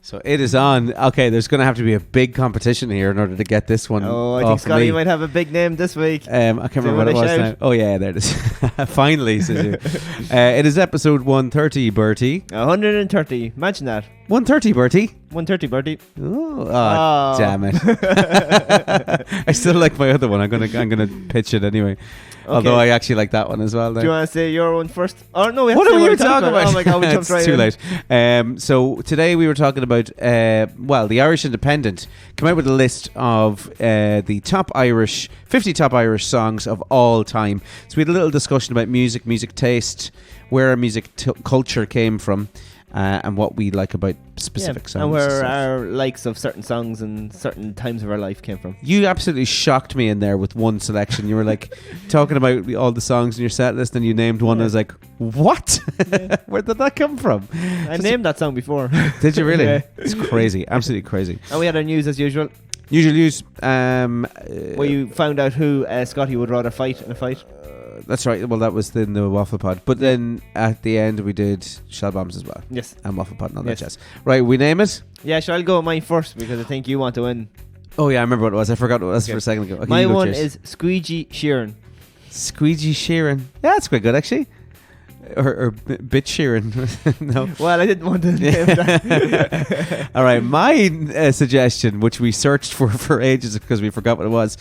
So it is on. Okay, there's going to have to be a big competition here in order to get this one. Oh, I think Scottie might have a big name this week. I can't remember what it was now. Oh yeah, there it is. Finally, says you. It is episode 130, Bertie. 130. Imagine that. 130, Bertie. 130, Bertie. Oh, damn it! I still like my other one. I'm gonna pitch it anyway. Okay. Although I actually like that one as well. Now. Do you want to say your one first? Oh no, what are we talking about? Oh my god, we jumped right in. It's too late. So today we were talking about the Irish Independent came out with a list of the top 50 top Irish songs of all time. So we had a little discussion about music taste, where our music culture came from. And what we like about specific songs. And where our likes of certain songs and certain times of our life came from. You absolutely shocked me in there with one selection. You were like talking about all the songs in your set list and you named one. I was like, what? Yeah. Where did that come from? I named that song before. Did you really? Yeah. It's crazy. Absolutely crazy. And we had our news as usual. Usual news. Where you found out who Scottie would rather fight in a fight. That's right. Well, that was in the Waffle Pod. But then at the end, we did Shell Bombs as well. Yes. And Waffle Pod and all that jazz. Right, we name it? Yeah, sure, I'll go with mine first because I think you want to win. Oh, yeah, I remember what it was. I forgot what it was for a second ago. Okay, my one is Squeegee Sheeran. Squeegee Sheeran. Yeah, that's quite good, actually. Or Bit Sheeran. No. Well, I didn't want to name that. All right, my suggestion, which we searched for ages because we forgot what it was,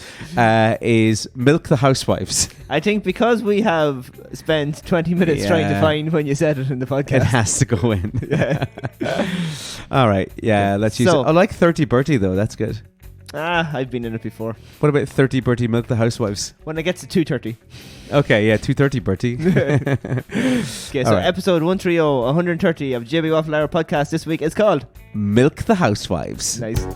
is Milk The Housewives. I think because we have spent 20 minutes trying to find when you said it in the podcast. It has to go in. Yeah. All right, let's use it. I like 30 Bertie, though. That's good. I've been in it before. What about 30 Bertie Milk The Housewives? When it gets to 2:30. Okay, 2:30 Bertie. Okay, so episode 130, 130 of JB Waffle Hour podcast this week is called Milk The Housewives. Nice.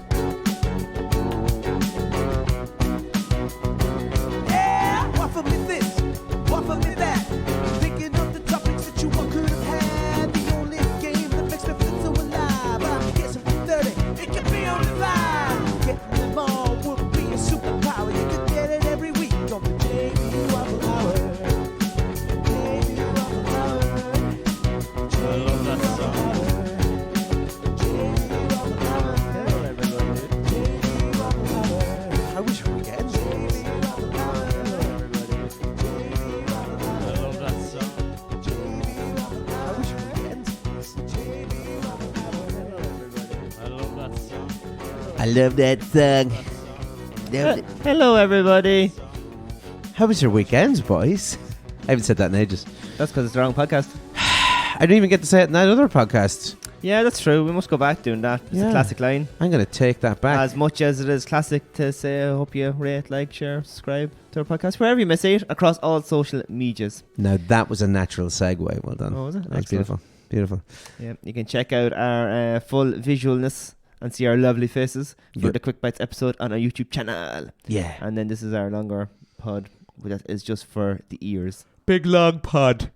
I love that song. Hello, everybody. How was your weekends, boys? I haven't said that in ages. That's because it's the wrong podcast. I didn't even get to say it in that other podcast. Yeah, that's true. We must go back doing that. It's a classic line. I'm going to take that back. As much as it is classic to say, I hope you rate, like, share, subscribe to our podcast, wherever you may see it, across all social medias. Now, that was a natural segue. Well done. Oh, was it? That's beautiful. Beautiful. Yeah, you can check out our full visualness and see our lovely faces for the Quick Bites episode on our YouTube channel. Yeah. And then this is our longer pod that is just for the ears. Big long pod.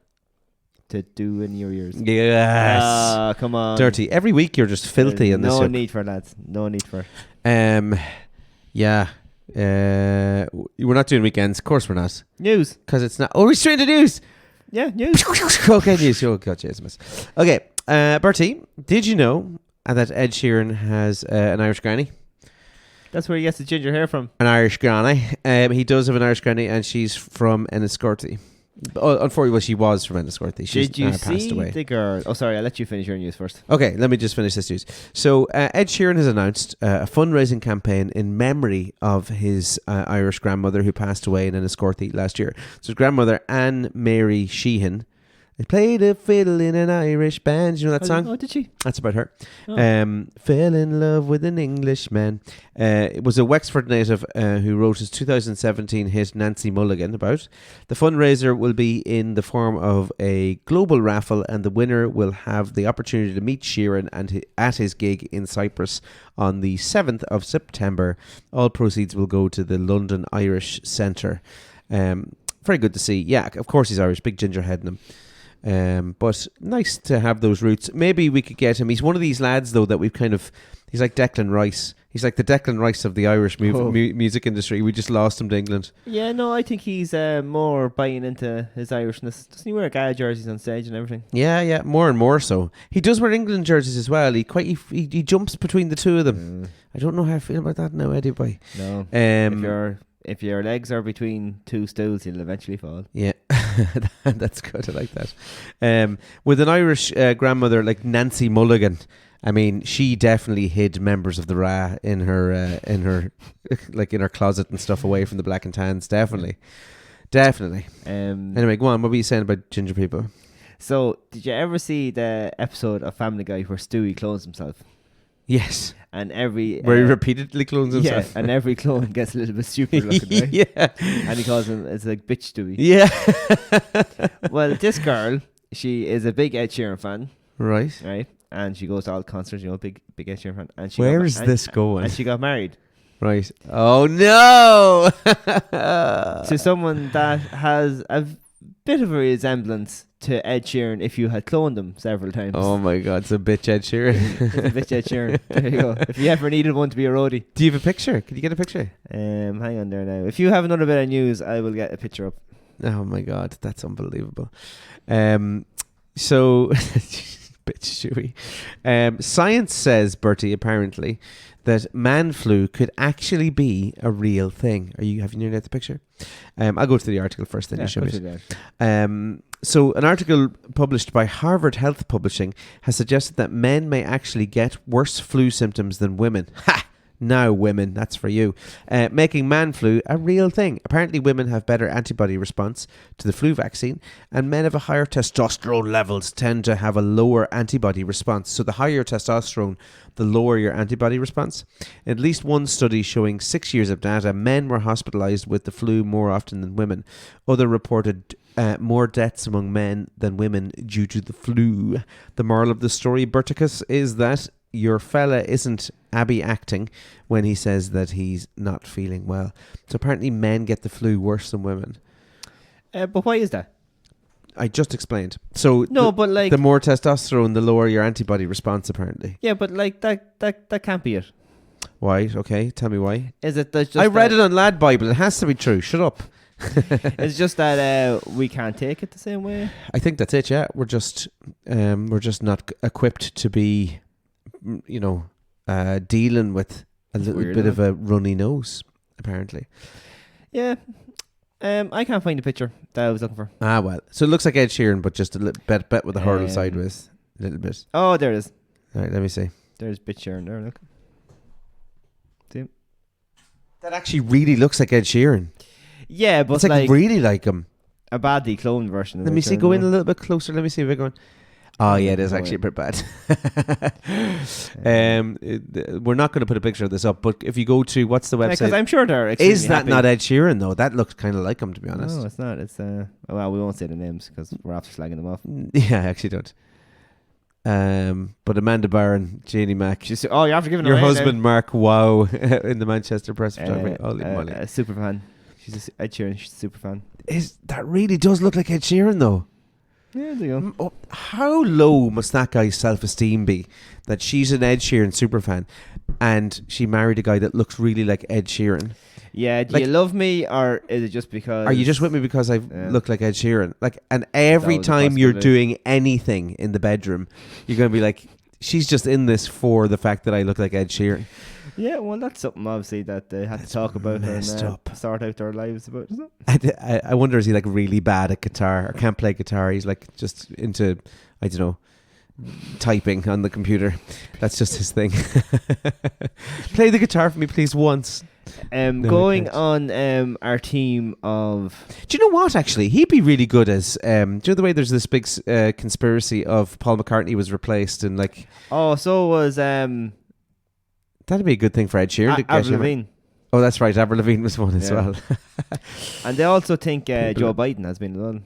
To do in your ears. Yes. Come on. Dirty. Every week you're just filthy in this. No need for that. No need for. Yeah. We're not doing weekends. Of course we're not. News. Because it's not. Oh, we're straight to news. Yeah, news. Okay, news. Oh, God, Jesus. Okay. Bertie, did you know that Ed Sheeran has an Irish granny? That's where he gets the ginger hair from. An Irish granny. He does have an Irish granny, and she's from Enniscorthy. Unfortunately, she was from Enniscorthy. She's Did you passed away. the girl? Oh, sorry, I'll let you finish your news first. Okay, let me just finish this news. So, Ed Sheeran has announced a fundraising campaign in memory of his Irish grandmother who passed away in Enniscorthy last year. So, his grandmother, Anne Mary Sheehan, played a fiddle in an Irish band. You know that song? Oh, did she? That's about her. Fell in love with an Englishman. It was a Wexford native who wrote his 2017 hit Nancy Mulligan about. The fundraiser will be in the form of a global raffle, and the winner will have the opportunity to meet Sheeran at his gig in Cyprus on the 7th of September. All proceeds will go to the London Irish Centre. Very good to see. Yeah, of course he's Irish. Big ginger head in him. But nice to have those roots. Maybe we could get him. He's one of these lads, though, that we've he's like Declan Rice. He's like the Declan Rice of the Irish music industry. We just lost him to England. Yeah, no, I think he's more buying into his Irishness. Doesn't he wear Gala jerseys on stage and everything? Yeah, more and more so. He does wear England jerseys as well. He jumps between the two of them. I don't know how I feel about that now, Eddie boy. No. If your legs are between two stools, you'll eventually fall. Yeah, that's good. I like that. With an Irish grandmother like Nancy Mulligan, I mean, she definitely hid members of the Ra in her like in her closet and stuff away from the black and tans. Definitely. Anyway, go on. What were you saying about ginger people? So, did you ever see the episode of Family Guy where Stewie clones himself? Yes. And where he repeatedly clones himself. Yeah, and every clone gets a little bit stupid looking, right? Yeah. And he calls him, it's like bitch Stewie. Yeah. Well, this girl, she is a big Ed Sheeran fan. Right. And she goes to all concerts, big Ed Sheeran fan. And Where is this going? And she got married. Right. Oh no! To someone that has a bit of a resemblance to Ed Sheeran if you had cloned him several times. Oh my God, it's a bitch Ed Sheeran. It's a bitch Ed Sheeran. There you go. If you ever needed one to be a roadie. Do you have a picture? Can you get a picture? Hang on there now. If you have another bit of news, I will get a picture up. Oh my God, that's unbelievable. So, bitch Stewie. Science says, Bertie, apparently, that man flu could actually be a real thing. Have you nearly at the picture? I'll go to the article first, then you show me. So an article published by Harvard Health Publishing has suggested that men may actually get worse flu symptoms than women. Ha! Now, women, that's for you. Making man flu a real thing. Apparently, women have better antibody response to the flu vaccine, and men have a higher testosterone levels tend to have a lower antibody response. So the higher your testosterone, the lower your antibody response. In at least one study showing 6 years of data, men were hospitalized with the flu more often than women. Other reported more deaths among men than women due to the flu. The moral of the story, Berticus, is that your fella isn't Abby acting when he says that he's not feeling well. So apparently men get the flu worse than women. But why is that? I just explained. So but like the more testosterone, the lower your antibody response, apparently. Yeah, but like that can't be it. Why? Okay, tell me why. Is it that just I read it on Lad Bible. It has to be true. Shut up. It's just that we can't take it the same way. I think that's it. Yeah, we're just not equipped to be, dealing with a little bit of a runny nose, apparently. Yeah. I can't find the picture that I was looking for. Ah, well. So it looks like Ed Sheeran, but just a little bit with a hurl sideways. A little bit. Oh, there it is. All right, let me see. There's bitch Sheeran there, look. See him? That actually really looks like Ed Sheeran. Yeah, but it's like really like him. A badly cloned version of Let me see, go in a little bit closer. Let me see if we're going. Oh yeah, it is actually a bit bad. We're not going to put a picture of this up, but if you go to what's the website? Because I'm sure they're is that happy. Not Ed Sheeran though? That looks kind of like him, to be honest. No, it's not. It's well, we won't say the names because we're after slagging them off. Yeah, I actually don't. But Amanda Barron, Janie Mack. You're after giving your husband now. Mark Wow in the Manchester Press photography. A super fan. She's Ed Sheeran. She's a super fan. That really does look like Ed Sheeran though? Yeah, there you go. How low must that guy's self-esteem be that she's an Ed Sheeran superfan and she married a guy that looks really like Ed Sheeran? Yeah, do you love me or is it just because... Are you just with me because I look like Ed Sheeran? And every time you're doing anything in the bedroom, you're going to be like, she's just in this for the fact that I look like Ed Sheeran. Yeah, well, that's something obviously that they had to talk about and sort out their lives about, isn't it? I wonder, is he like really bad at guitar or can't play guitar? He's like just into, I don't know, typing on the computer. That's just his thing. Play the guitar for me, please, once. Going on our team of... Do you know what, actually? He'd be really good as... do you know the way there's this big conspiracy of Paul McCartney was replaced and like... Oh, so was... That'd be a good thing for Ed Sheeran. Avril Lavigne. Oh, that's right. Avril Lavigne was one as well. And they also think Joe Biden has been done.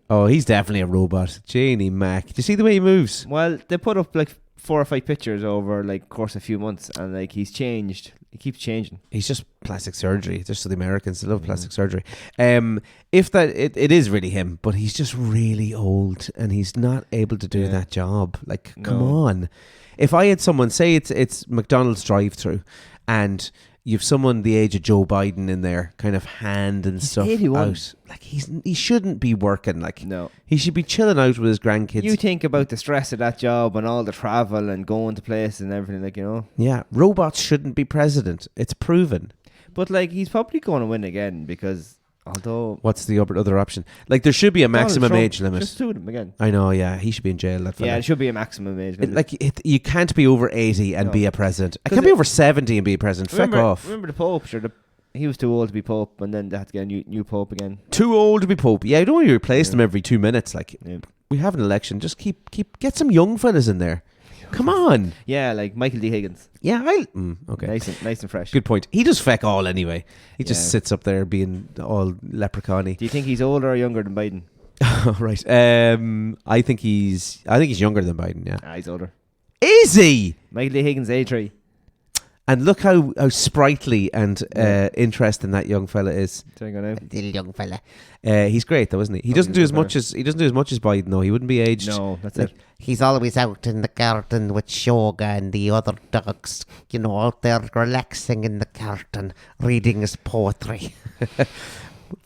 Oh, he's definitely a robot. Janie Mac. Do you see the way he moves? Well, they put up like 4 or 5 pictures over like course a few months and like he's changed. He keeps changing. He's just plastic surgery. Just so the Americans, they love plastic surgery. If that it is really him, but he's just really old and he's not able to do that job. Like, come on. If I had someone say it's McDonald's drive-through and you've someone the age of Joe Biden in there, kind of hand and He's stuff 81. out. Like he shouldn't be working. Like No. he should be chilling out with his grandkids. You think about the stress of that job and all the travel and going to places and everything, like, you know. Yeah, robots shouldn't be president. It's proven. But like, he's probably going to win again because although What's the other option? Like there should be a maximum Donald Trump age limit. just sued him again. I know. Yeah, he should be in jail. That fella. Yeah, it should be a maximum age limit. You can't be over 80 and No. be a president. I 'Cause can't be over 70 and be a president. Feck off. Remember the Pope? Sure, he was too old to be Pope, and then they had to get a new Pope again. Too old to be Pope. Yeah, you don't want to replace them every 2 minutes. Like Yeah. we have an election. Just get some young fellas in there. Come on. Yeah, like Michael D. Higgins. Yeah, okay. Nice and fresh. Good point. He does feck all anyway. He just Yeah. sits up there being all leprechaun-y. Do you think he's older or younger than Biden? Right. I think he's younger than Biden. Yeah. He's older. Is he? Michael D. Higgins, 83. And look how sprightly and interesting that young fella is. There you go now. Little young fella. He's great though, isn't he? He doesn't do as much as Biden though. He wouldn't be aged. No, that's Like, it. He's always out in the garden with Shoga and the other dogs, out there relaxing in the garden, reading his poetry.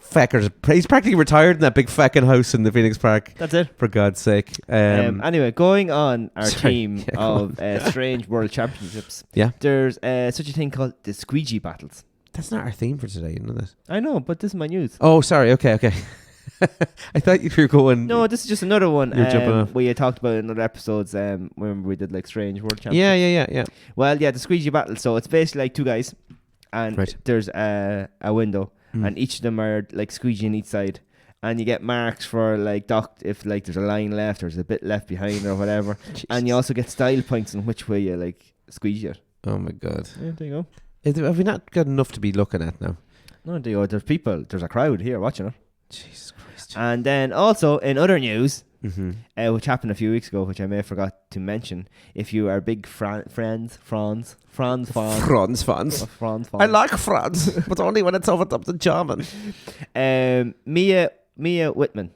Feckers. He's practically retired in that big fecking house in the Phoenix Park. That's it. For God's sake. Anyway, going on our Sorry. team Yeah, go of Strange World Championships. Yeah. There's such a thing called the squeegee battles. That's not our theme for today, you know that? I know, but this is my news. Oh, sorry. Okay. I thought you were going... No, this is just another one. You're jumping off. We had talked about in other episodes. Remember we did like Strange World Championships. Yeah. Well, yeah, the squeegee battle. So it's basically like two guys, and Right. there's a window, and each of them are like squeegee on each side, and you get marks for like if like there's a line left, or there's a bit left behind, or whatever, and you also get style points on which way you like squeegee it. Oh my God. Yeah, there you go. Have we not got enough to be looking at now? No, there you go. There's people. There's a crowd here watching it. Jesus Christ. And then also in other news, Mm-hmm. which happened a few weeks ago, which I may have forgot to mention, if you are big Franz fans. France fans. I like France, but only when it's over top the German. Mia Whitman.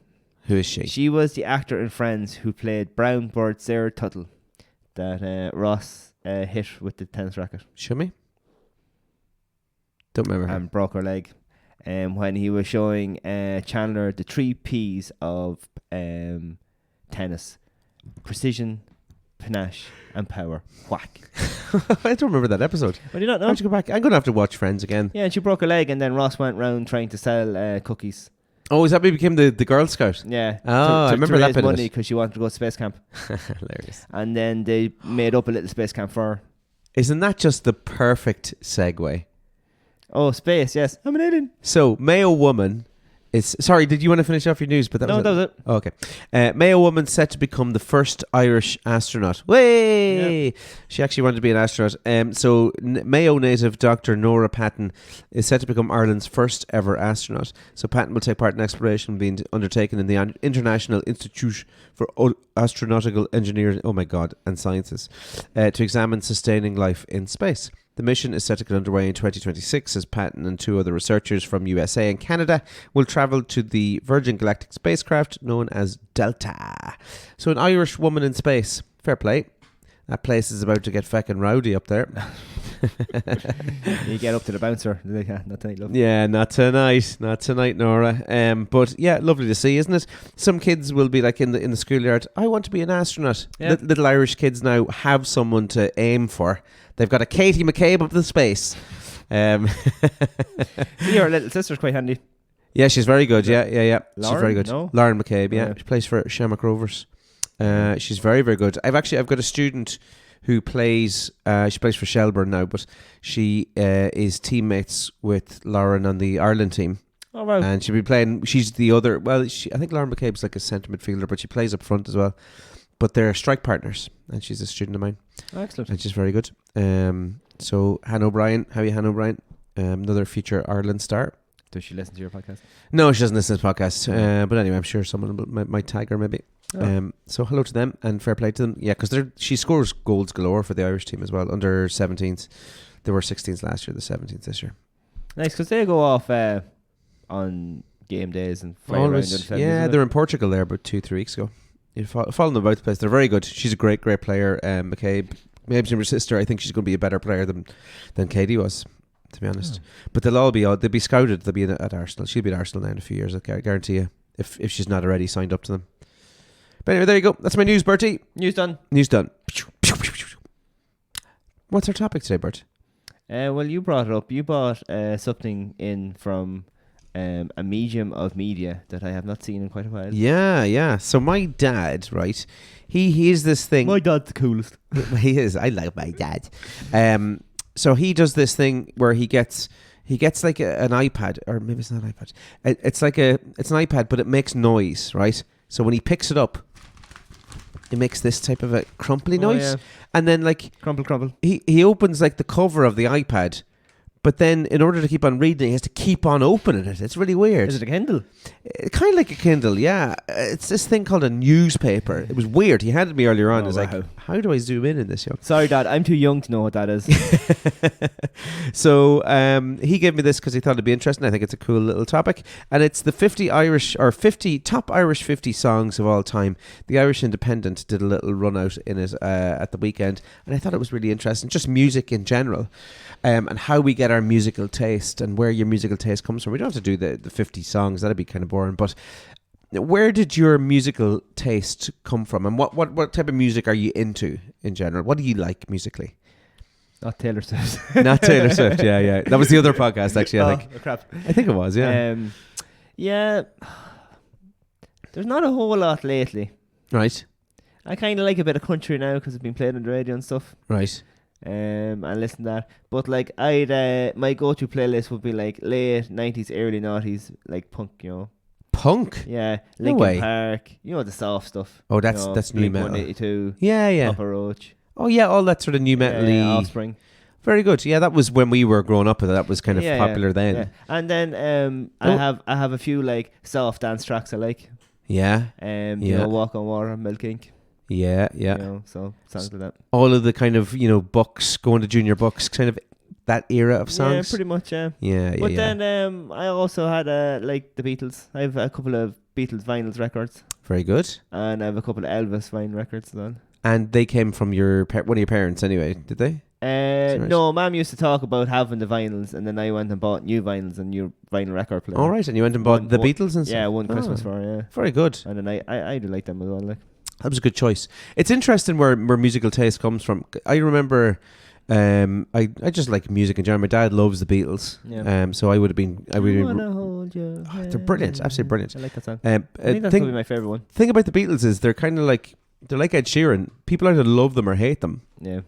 Who is she? She was the actor in Friends who played Brown Bird Sarah Tuttle that Ross hit with the tennis racket Show me. Don't remember her. and broke her leg. When he was showing Chandler the 3 P's of tennis: precision, panache, and power. Whack. I don't remember that episode. Well, you don't know? Why don't you go back? I'm going to have to watch Friends again. Yeah, and she broke her leg, and then Ross went round trying to sell cookies. Oh, is that we became the Girl Scout? Yeah. Oh, I remember to that raise bit of money it. because she wanted to go to space camp, Hilarious. and then they made up a little space camp for her. Isn't that just the perfect segue? Oh, space! Yes, I'm an alien. So, Mayo woman is... Sorry, did you want to finish off your news? But that No, was that was it. Oh, okay. Mayo woman set to become the first Irish astronaut. Way! Yeah. She actually wanted to be an astronaut. So Mayo native Dr. Nora Patton is set to become Ireland's first ever astronaut. So Patton will take part in exploration being undertaken in the International Institute for Astronautical Engineering, oh my God, and Sciences, to examine sustaining life in space. The mission is set to get underway in 2026 as Patton and 2 other researchers from USA and Canada will travel to the Virgin Galactic spacecraft known as Delta. So an Irish woman in space. Fair play. That place is about to get feckin' rowdy up there. You get up to the bouncer. Not tonight, love. Yeah, not tonight. Not tonight, Nora. But yeah, lovely to see, isn't it? Some kids will be like in the schoolyard, I want to be an astronaut. Yeah. Little Irish kids now have someone to aim for. They've got a Katie McCabe up the space. Your little sister's quite handy. Yeah, she's very good. Yeah. She's Lauren? very good. No? Lauren McCabe, yeah. Yeah. She plays for Shamrock Rovers. She's very, very good. I've got a student who plays, she plays for Shelburne now, but she is teammates with Lauren on the Ireland team. Oh, wow. And she'll be playing, she's the other, I think Lauren McCabe's like a centre midfielder, but she plays up front as well. But they're strike partners, and she's a student of mine. Excellent. And she's very good. So, Hannah O'Brien, how are you, Hannah O'Brien? Another future Ireland star. Does she listen to your podcast? No, she doesn't listen to this podcast. But anyway, I'm sure someone might tag her maybe. Oh. So hello to them and fair play to them. Yeah, because she scores goals galore for the Irish team as well. Under 17s. They were 16s last year, the 17s this year. Nice, because they go off on game days and fly Always, around. yeah, they're in Portugal there about 2-3 weeks ago. You follow them about the place. They're very good. She's a great player. McCabe, maybe her sister. I think she's going to be a better player than Katie was, to be honest. But they'll be scouted. They'll be at Arsenal. She'll be at Arsenal now in a few years. I guarantee you. If she's not already signed up to them. But anyway, there you go. That's my news, Bertie. News done. What's our topic today, Bert? Well, you brought it up. You brought something in from a medium of media that I have not seen in quite a while. Yeah. So my dad, right? He is this thing. My dad's the coolest. He is. I like my dad. So he does this thing where he gets like an iPad, or maybe it's not an iPad. It's an iPad, but it makes noise, right? So when he picks it up, it makes this type of a crumply noise. Yeah. And then like Crumple. He opens like the cover of the iPad, but then in order to keep on reading, he has to keep on opening it. It's really weird. Is it a Kindle? Kind of like a Kindle, yeah. It's this thing called a newspaper. It was weird. He handed me earlier on. He's like, how do I zoom in this, young? Sorry, Dad. I'm too young to know what that is. So he gave me this because he thought it'd be interesting. I think it's a cool little topic. And it's the 50 top Irish 50 songs of all time. The Irish Independent did a little run out in it at the weekend. And I thought it was really interesting. Just music in general. And how we get our musical taste and where your musical taste comes from. We don't have to do the 50 songs. That'd be kind of boring. But where did your musical taste come from? And what type of music are you into in general? What do you like musically? Not Taylor Swift. Not Taylor Swift, yeah. That was the other podcast, actually, I think. Oh, crap. I think it was, yeah. Yeah. There's not a whole lot lately. Right. I kind of like a bit of country now because it's been played on the radio and stuff. Right. And listen to that. But like my go-to playlist would be like late 90s, early 90s, like punk, you know. Punk? Yeah. No way. Linkin Park. You know, the soft stuff. Oh, that's new metal. 182. Yeah. Papa Roach. Oh, yeah, all that sort of new metal-y. Offspring. Very good. Yeah, that was when we were growing up. That was kind of popular then. Yeah. And then I have a few like soft dance tracks I like. Yeah. You know, Walk on Water, Milk Inc. Yeah. You know, so songs like that. All of the kind of, Bucks, going to junior Bucks, kind of that era of songs. Yeah, pretty much, yeah. Yeah. But then I also had like the Beatles. I have a couple of Beatles vinyls records. Very good. And I have a couple of Elvis vinyl records as well. And they came from one of your parents anyway, did they? Right? No, Mum used to talk about having the vinyls, and then I went and bought new vinyls and new vinyl record player. All right, and you went and bought the Beatles and stuff? Yeah, one Christmas for, yeah. Very good. And then I do like them as well. Like. That was a good choice. It's interesting where musical taste comes from. I remember I just like music in general. My dad loves the Beatles. Yeah. So I would have been... hold you. They're brilliant. Absolutely brilliant. I like that song. I think that's probably my favourite one. Thing about the Beatles is they're kind of like... They're like Ed Sheeran. People either love them or hate them. Yeah.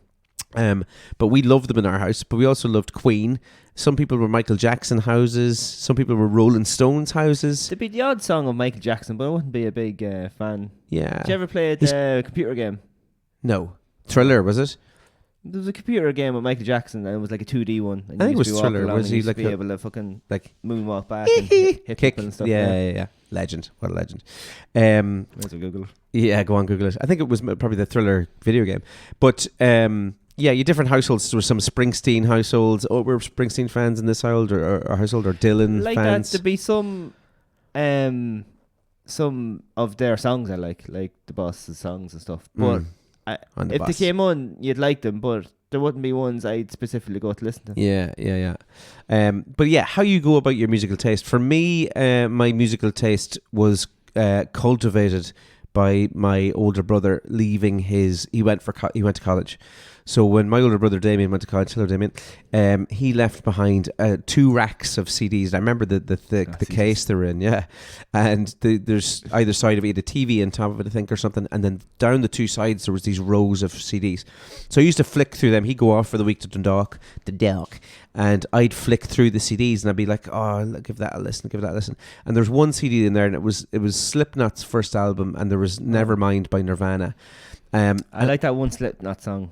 But we loved them in our house. But we also loved Queen. Some people were Michael Jackson houses. Some people were Rolling Stones houses. There'd be the odd song of Michael Jackson, but I wouldn't be a big fan. Yeah. Did you ever play the computer game? No. Thriller, was it? There was a computer game with Michael Jackson, and it was like a 2D one. And I think it was Thriller. Was he like be able to fucking like moonwalk back and hit kick people and stuff? Yeah. Legend. What a legend. Might as well Google it. Yeah, go on, Google it. I think it was probably the Thriller video game. But yeah, you different households. There were some Springsteen households. Oh, we're Springsteen fans in this household or Dylan like fans. That, there'd be some of their songs I like the Boss's songs and stuff. But if they came on, you'd like them, but there wouldn't be ones I'd specifically go to listen to. Yeah. But yeah, how you go about your musical taste. For me, my musical taste was cultivated by my older brother leaving he went to college. So when my older brother Damien went to college, hello Damien, he left behind 2 racks of CDs. I remember the case they were in, yeah. And there's either side of it a TV on top of it, I think, or something. And then down the 2 sides there was these rows of CDs. So I used to flick through them. He'd go off for the week to Dundalk, and I'd flick through the CDs and I'd be like, oh, give that a listen. And there's one CD in there, and it was Slipknot's first album, and there was Nevermind by Nirvana. I like that one Slipknot song.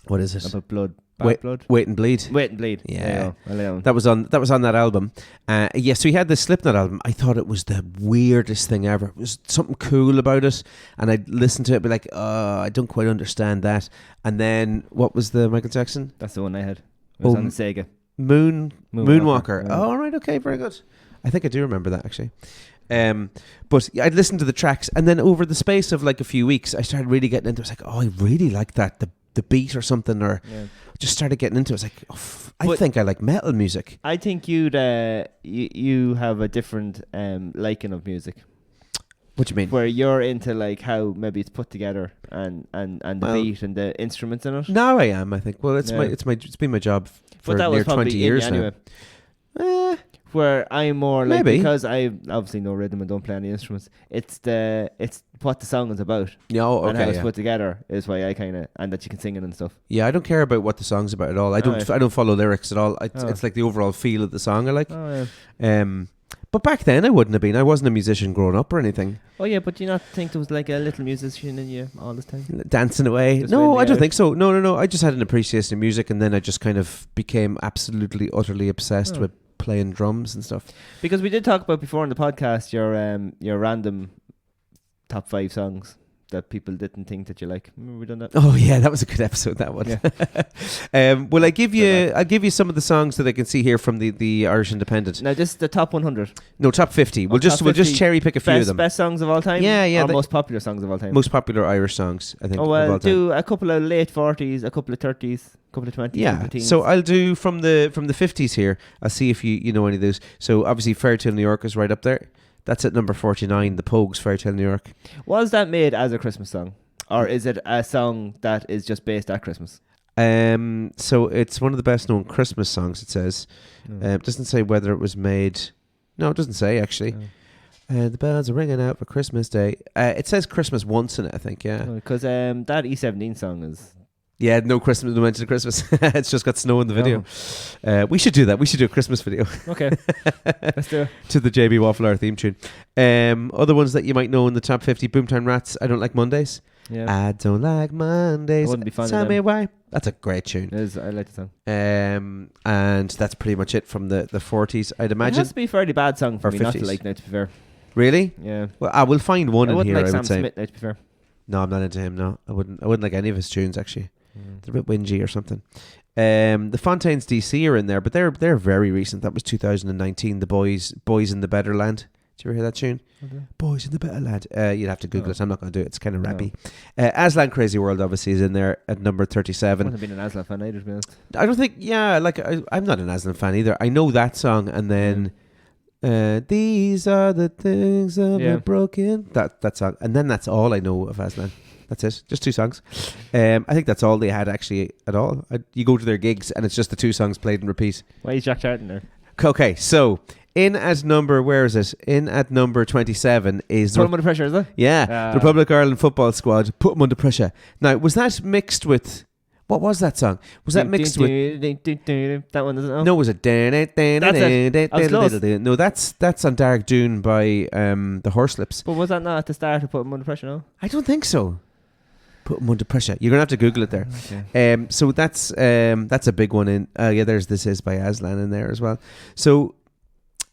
What is it? About blood. Blood. Wait and Bleed. Wait and Bleed. Yeah. That was on that album. So he had the Slipknot album. I thought it was the weirdest thing ever. It was something cool about it. And I'd listen to it and be like, oh, I don't quite understand that. And then, what was the Michael Jackson? That's the one I had. It was on the Sega. Moonwalker. Yeah. Oh, all right. Okay. Very good. I think I do remember that, actually. But I'd listen to the tracks, and then over the space of like a few weeks, I started really getting into it. I was like, oh, I really like that. the beat or something, or just started getting into it. I was like, I think I like metal music. I think you have a different liking of music. What do you mean? Where you're into like how maybe it's put together and the beat and the instruments in it. Now I am. I think. Well, it's been my job for near 20 years now. Anyway. Where I'm more like, maybe. because I obviously know rhythm and don't play any instruments. It's what the song is about. Yeah, okay, and how it's put together is why I kind of, and that you can sing it and stuff. Yeah, I don't care about what the song's about at all. I don't follow lyrics at all. It's like the overall feel of the song I like. Oh, yeah. But back then I wouldn't have been. I wasn't a musician growing up or anything. Oh yeah, but do you not think there was like a little musician in you all this time? Dancing away? No, I don't think so. No. I just had an appreciation of music, and then I just kind of became absolutely, utterly obsessed with playing drums and stuff. Because we did talk about before in the podcast your random top 5 songs that people didn't think that you like. Remember we done that? Oh yeah, that was a good episode, that one. Yeah. Well, I'll give you some of the songs that I can see here from the Irish Independent. Now this is the top 100. No, top 50. We'll just cherry pick a few of them. Best songs of all time. Yeah. Or most popular songs of all time. Most popular Irish songs, I think. Oh well, of all time. do a couple of late 40s, a couple of 30s, a couple of 20s. Yeah. So I'll do from the 50s here. I'll see if you know any of those. So obviously, Fairytale New York is right up there. That's at number 49. The Pogues, Fairytale New York. Was that made as a Christmas song? Or is it a song that is just based at Christmas? So it's one of the best known Christmas songs, it says. It doesn't say whether it was made. No, it doesn't say, actually. The bells are ringing out for Christmas Day. It says Christmas once in it, I think, yeah. Because that E17 song is... Yeah, no mention of Christmas. It's just got snow in the video. We should do that. We should do a Christmas video. Okay. Let's do it. To the JB Waffle Hour theme tune. Other ones that you might know in the top 50, Boomtown Rats, I Don't Like Mondays. Yeah. I don't like Mondays. I wouldn't be fun. Tell me why. That's a great tune. It is. I like the song. And that's pretty much it from the 40s, I'd imagine. It has to be a fairly bad song for me 50s. not to like now, to be fair. Really? Yeah. Well, I will find one in here, like I Sam would say. Smith now, to be fair. No, I'm not into him, no. I wouldn't like any of his tunes, actually. They're a bit whingy or something. The Fontaines DC are in there, but they're very recent. That was 2019. The Boys in the Better Land. Did you ever hear that tune? Okay. Boys in the Better Land. You'd have to Google it. I'm not going to do it. It's kind of rappy. Aslan Crazy World obviously is in there at number 37. I haven't been an Aslan fan either, to be honest. I don't think. Yeah, like I'm not an Aslan fan either. I know that song, and then these are the things that were broken. That song, and then that's all I know of Aslan. That's it. Just 2 songs. I think that's all they had actually at all. You go to their gigs and it's just the 2 songs played and repeat. Why is Jack Charlton there? Okay, so in at number 27 is... Put them under pressure, is it? Yeah, the Republic of Ireland football squad, Put them under pressure. Now, was that mixed with... What was that song? Was that mixed with... That one, isn't it? No, was it... That's it. I was close. No, that's on Dark Dune by the Horselips. But was that not at the start of Put them under pressure, no? I don't think so. Put them under pressure. You're gonna have to Google it there. Okay. So that's a big one in. There's This Is by Aslan in there as well. So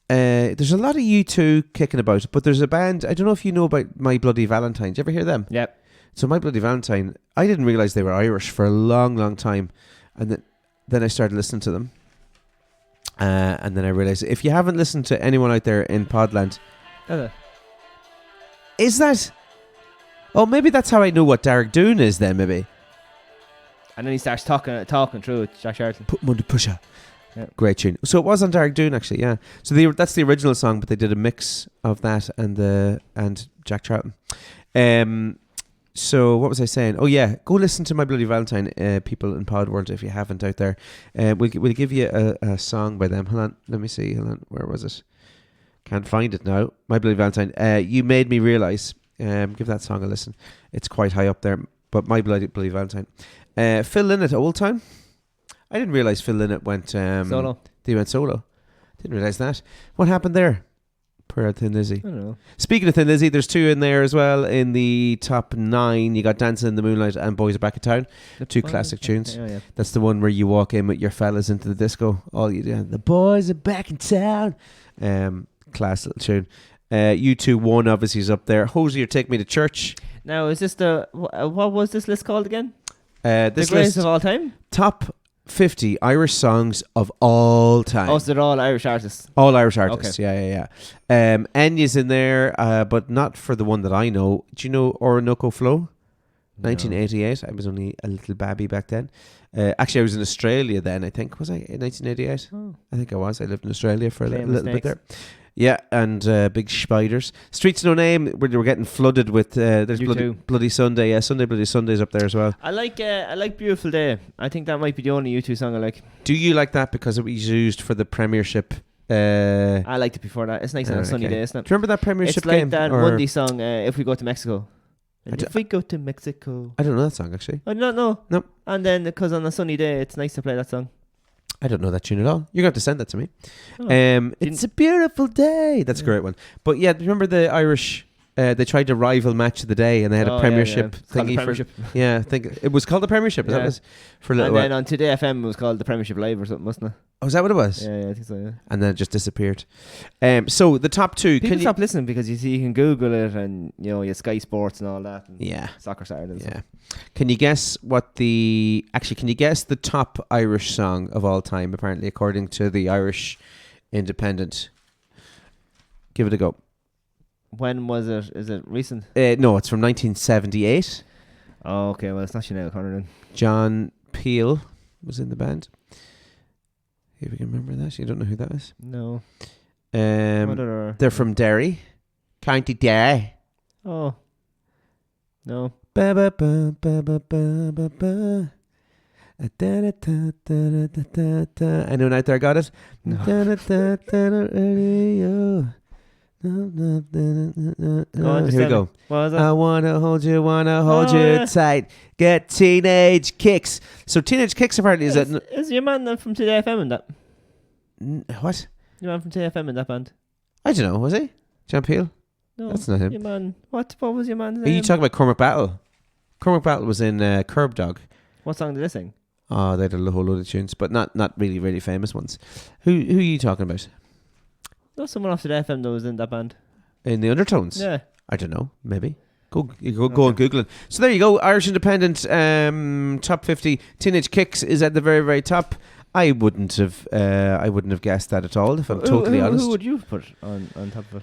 there's a lot of U2 kicking about, but there's a band. I don't know if you know about My Bloody Valentine. Did you ever hear them? Yep. So My Bloody Valentine, I didn't realize they were Irish for a long, long time, and then I started listening to them, and then I realized if you haven't listened to anyone out there in Podland, is that? Oh, maybe that's how I know what Dark Dune is then, maybe. And then he starts talking through it, Jack Charlton. Put him under pressure. Yeah. Great tune. So it was on Dark Dune, actually, yeah. So that's the original song, but they did a mix of that and Jack Charlton. So what was I saying? Oh yeah, go listen to My Bloody Valentine, people in Pod World, if you haven't out there. We'll give you a song by them. Hold on, let me see. Hold on, where was it? Can't find it now. My Bloody Valentine. You Made Me Realise. Give that song a listen. It's quite high up there. But My Bloody Valentine. Phil Lynott, Old Time. I didn't realise Phil Lynott went solo. He went solo. Didn't realise that. What happened there? Poor Thin Lizzy. I don't know. Speaking of Thin Lizzy, there's 2 in there as well. In the top 9, you got Dancing in the Moonlight and Boys Are Back in Town. 2 classic tunes. Yeah. That's the one where you walk in with your fellas into the disco. All you do, the boys are back in town. Class little tune. U2 1 obviously is up there. Hosier, Take Me to Church. Now, is this what was this list called again? This the greatest of all time? Top 50 Irish songs of all time. Oh, so they're all Irish artists? All Irish artists, okay. Yeah. Enya's in there, but not for the one that I know. Do you know Orinoco Flow? 1988. I was only a little babby back then. Actually, I was in Australia then, I think. Was I in 1988? Oh. I think I was. I lived in Australia for a Playing little with bit there. Yeah, and big spiders. Streets No Name, where they were getting flooded with... there's Bloody Sunday. Yeah, Sunday Bloody Sunday's up there as well. I like Beautiful Day. I think that might be the only U2 song I like. Do you like that because it was used for the Premiership? I liked it before that. It's nice on a sunny day, isn't it? Do you remember that Premiership it's like game? that Monday song, If We Go to Mexico. And if we go to Mexico. I don't know that song, actually. I don't know. Nope. And then, because on a sunny day, it's nice to play that song. I don't know that tune at all. You're going to have to send that to me. Oh. It's a beautiful day. That's a great one. But yeah, remember the Irish... they tried to rival Match of the Day, and they had a Premiership thingy Premiership. Yeah, I think it was called the Premiership. Is that was for a little while. And then on Today FM, it was called the Premiership Live or something, wasn't it? Oh, is that what it was? Yeah, I think so. Yeah. And then it just disappeared. So the top two. People stop listening because you see you can Google it, and you know you Sky Sports and all that. And Soccer Saturday. Yeah. Can you guess Can you guess the top Irish song of all time? Apparently, according to the Irish Independent. Give it a go. When was it? Is it recent? No, it's from 1978. Oh, okay. Well, it's not Sinead O'Connor then. John Peel was in the band. If you can remember that. You don't know who that is? No. They're from Derry. County Derry. Oh. No. Ba ba ba ba ba ba ba ba. Anyone out there got it? No. Here we go. What was that? I wanna hold you tight. Get teenage kicks. So teenage kicks apparently is your man from Today FM in that? What? Your man from Today FM in that band? I don't know. Was he John Peel? No, that's not him. Your man. What was your man's name? Are you talking about Cormac Battle? Cormac Battle was in Curb Dog. What song did they sing? Oh, they had a whole load of tunes, but not really really famous ones. Who are you talking about? No, someone off Today FM that was in that band. In the Undertones? Yeah. I don't know. Maybe. Go and Google it. So there you go. Irish Independent top 50. Teenage Kicks is at the very, very top. I wouldn't have guessed that at all, if I'm totally honest. Who would you put on top of it?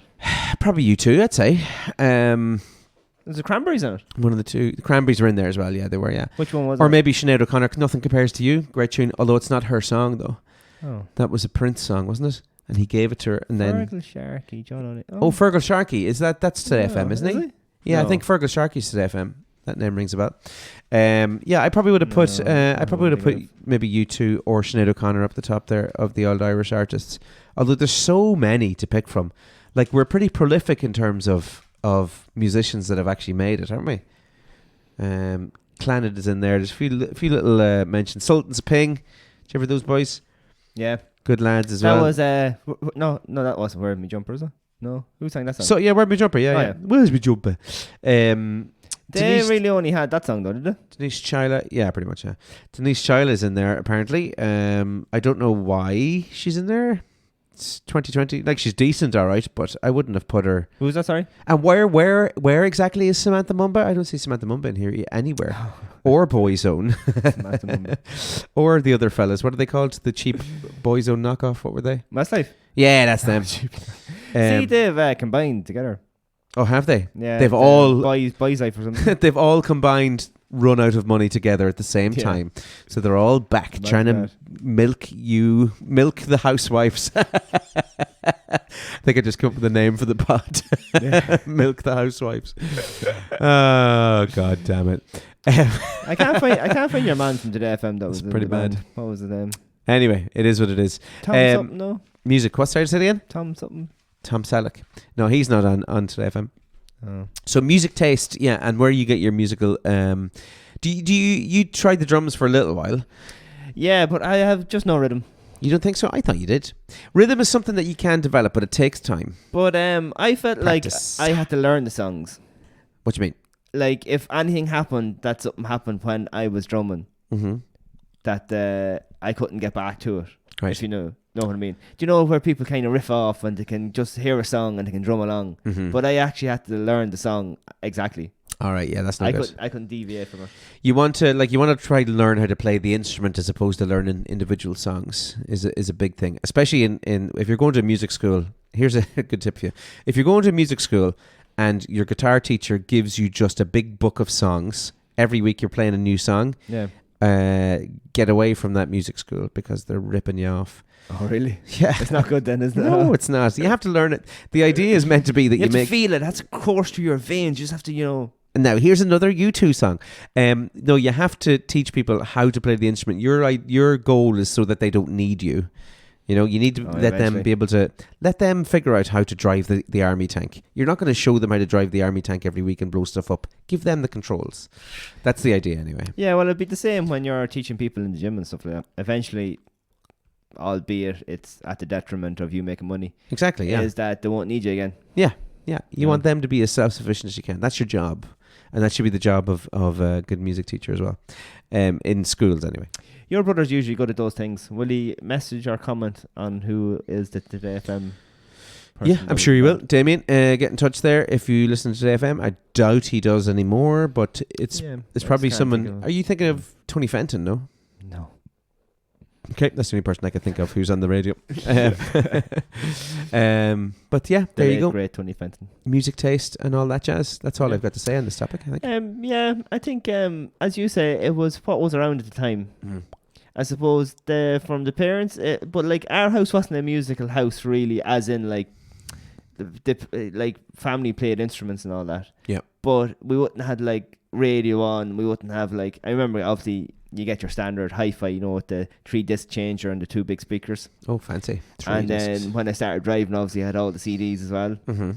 Probably U2, I'd say. There's the Cranberries on it. One of the two. The Cranberries were in there as well. Yeah, they were. Yeah. Which one was it? Or maybe Sinead O'Connor. Nothing Compares to You. Great tune. Although it's not her song though. Oh. That was a Prince song, wasn't it? And he gave it to her, and then Fergal Sharkey, John O'Neill. Fergal Sharkey. That's Today FM, isn't he? Yeah, No. I think Fergal Sharkey's Today FM. That name rings a bell. I probably would have put. Maybe U2 or Sinead O'Connor up the top there of the old Irish artists. Although there's so many to pick from. Like, we're pretty prolific in terms of musicians that have actually made it, aren't we? Clannad is in there. There's a few little mentions. Sultans of Ping. Did you ever those boys? Yeah. Good lads as that well. That was no, that wasn't Wear Me Jumper, is it? No, who sang that song? So yeah, Wear Me Jumper. Yeah. Where's Me Jumper? They Denise, really only had that song though, did they? Denise Chyla, yeah, pretty much. Yeah, Denise Chyla is in there apparently. I don't know why she's in there. It's 2020. Like, she's decent, all right, but I wouldn't have put her. Who's that? Sorry. And where exactly is Samantha Mumba? I don't see Samantha Mumba in here anywhere. Or Boyzone. Samantha Mumba. Or the other fellas. What are they called? The cheap Boyzone knockoff. What were they? Westlife. Yeah, that's them. See, they've combined together. Oh, have they? Yeah. They've all Boys Life or something. they've all combined, run out of money together at the same time. So they're all back trying to milk the housewives. I think I just come up with a name for the pod. Milk the housewives. Oh, god damn it. I can't find your man from Today FM. That was pretty bad. What was his name? Anyway, it is what it is. Tom something, no? Music. What started it again? Tom something. Tom Selleck. No, he's not on Today FM. Oh. So music taste, yeah, and where you get your musical. Do you tried the drums for a little while? Yeah, but I have just no rhythm. You don't think so? I thought you did. Rhythm is something that you can develop, but it takes time. But I felt Practice. like I had to learn the songs. What do you mean? Like, if anything happened, that something happened when I was drumming, that I couldn't get back to it. Right. If you know what I mean. Do you know where people kind of riff off and they can just hear a song and they can drum along? But I actually had to learn the song exactly. All right, yeah, that's not good. I couldn't deviate from it. You want to try to learn how to play the instrument as opposed to learning individual songs is a big thing, especially in if you're going to a music school. Here's a good tip for you: if you're going to a music school and your guitar teacher gives you just a big book of songs, every week you're playing a new song, Yeah. get away from that music school because they're ripping you off. Oh, really? Yeah. It's not good then, isn't it? No, it's not. You have to learn it. The idea is meant to be that You have make. to feel it. That's course through your veins. You just have to, Now, here's another U2 song. No, you have to teach people how to play the instrument. Your goal is so that they don't need you. You know, you need to let them be able to let them figure out how to drive the army tank. You're not going to show them how to drive the army tank every week and blow stuff up. Give them the controls. That's the idea, anyway. Yeah, well, it'd be the same when you're teaching people in the gym and stuff like that. Eventually, albeit it's at the detriment of you making money. Exactly. Yeah. Is that they won't need you again? Yeah. You want them to be as self-sufficient as you can. That's your job, and that should be the job of a good music teacher as well, in schools anyway. Your brother's usually good at those things. Will he message or comment on who is the Today FM person? Yeah, I'm sure he will. Damien, get in touch there if you listen to Today FM. I doubt he does anymore, but it's probably someone. Are you thinking of Tony Fenton? No. No. Okay, that's the only person I can think of who's on the radio. But yeah, there you go. Great Tony Fenton. Music taste and all that jazz. That's all I've got to say on this topic, I think. Yeah, I think as you say, it was what was around at the time. I suppose from the parents, but like our house wasn't a musical house really, as in like the like family played instruments and all that. Yeah. But we wouldn't have like radio on. We wouldn't have like, I remember obviously you get your standard hi-fi, you know, with the 3-disc changer and the 2 big speakers. Oh, fancy. And then when I started driving, obviously I had all the CDs as well. Mm-hmm.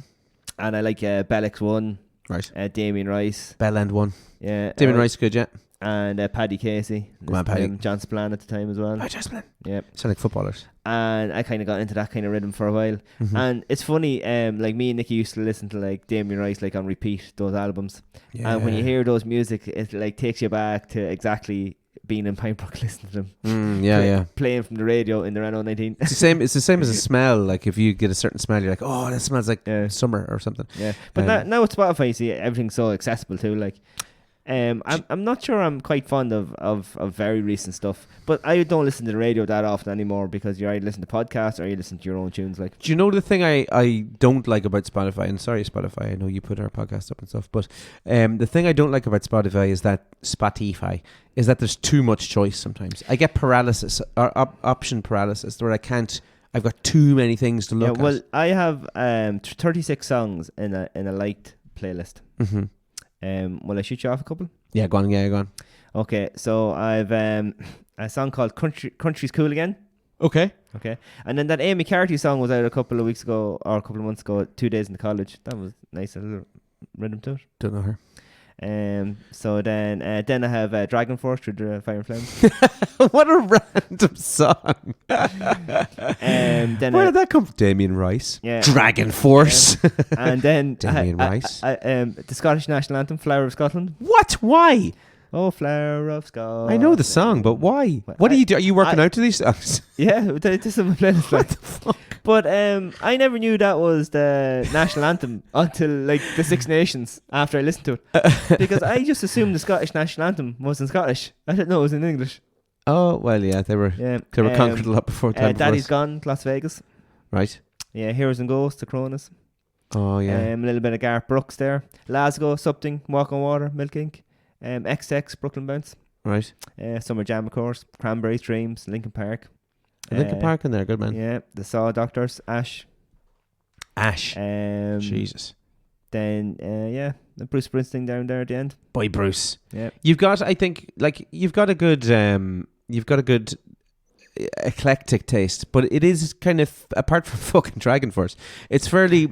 And I like Bell X1. Right. Damien Rice. Bell End 1. Yeah. Damien Rice, good, yeah. And Paddy Casey. Come on, Paddy. John Spillane at the time as well. Oh, John Spillane. Yeah. Sound like footballers. And I kind of got into that kind of rhythm for a while. Mm-hmm. And it's funny, like me and Nicky used to listen to like Damien Rice like on repeat, those albums. Yeah. And when you hear those music, it like takes you back to exactly being in Pine Brook listening to them. Playing from the radio in the Renault 19. It's the same as a smell. Like if you get a certain smell, you're like, oh, that smells like summer or something. Yeah. But now with Spotify, you see everything's so accessible too. Like, I'm not sure I'm quite fond of very recent stuff, but I don't listen to the radio that often anymore because you either listen to podcasts or you listen to your own tunes. Like, do you know the thing I don't like about Spotify? And sorry, Spotify, I know you put our podcast up and stuff, but the thing I don't like about Spotify is that there's too much choice sometimes. I get paralysis or option paralysis where I've got too many things to look at. Well, I have 36 songs in a liked playlist. Mm-hmm. Will I shoot you off a couple? Yeah, go on. Okay, so I've a song called Country's Cool Again. Okay. And then that Amy Carty song was out a couple of weeks ago, or a couple of months ago, 2 days in the college. That was nice, a little rhythm to it. Don't know her. So then I have Dragon Force through the Fire and Flames. What a random song. Then where did that come from? Damien Rice. Yeah. Dragon Force. And then Damien Rice. The Scottish national anthem, Flower of Scotland. What? Why? Oh, Flower of Scotland. I know the song, but why? What do you do? Are you working out to these songs? Yeah, this is my playlist. What the fuck? But I never knew that was the national anthem until like the Six Nations after I listened to it. Because I just assumed the Scottish national anthem was in Scottish. I didn't know it was in English. Oh, well, yeah, they were conquered a lot before time. Daddy's Gone, Las Vegas. Right. Yeah, Heroes and Ghosts, The Cronus. Oh, yeah. A little bit of Garth Brooks there. Glasgow, Something, Walk on Water, Milk Inc. XX, Brooklyn Bounce. Right. Summer Jam, of course. Cranberries, Dreams, Linkin Park. Linkin Park in there, good man. Yeah, the Saw Doctors, Ash. Jesus. Then Bruce Springsteen down there at the end. Boy, Bruce. Yeah. You've got a good eclectic taste, but it is kind of, apart from fucking Dragon Force, it's fairly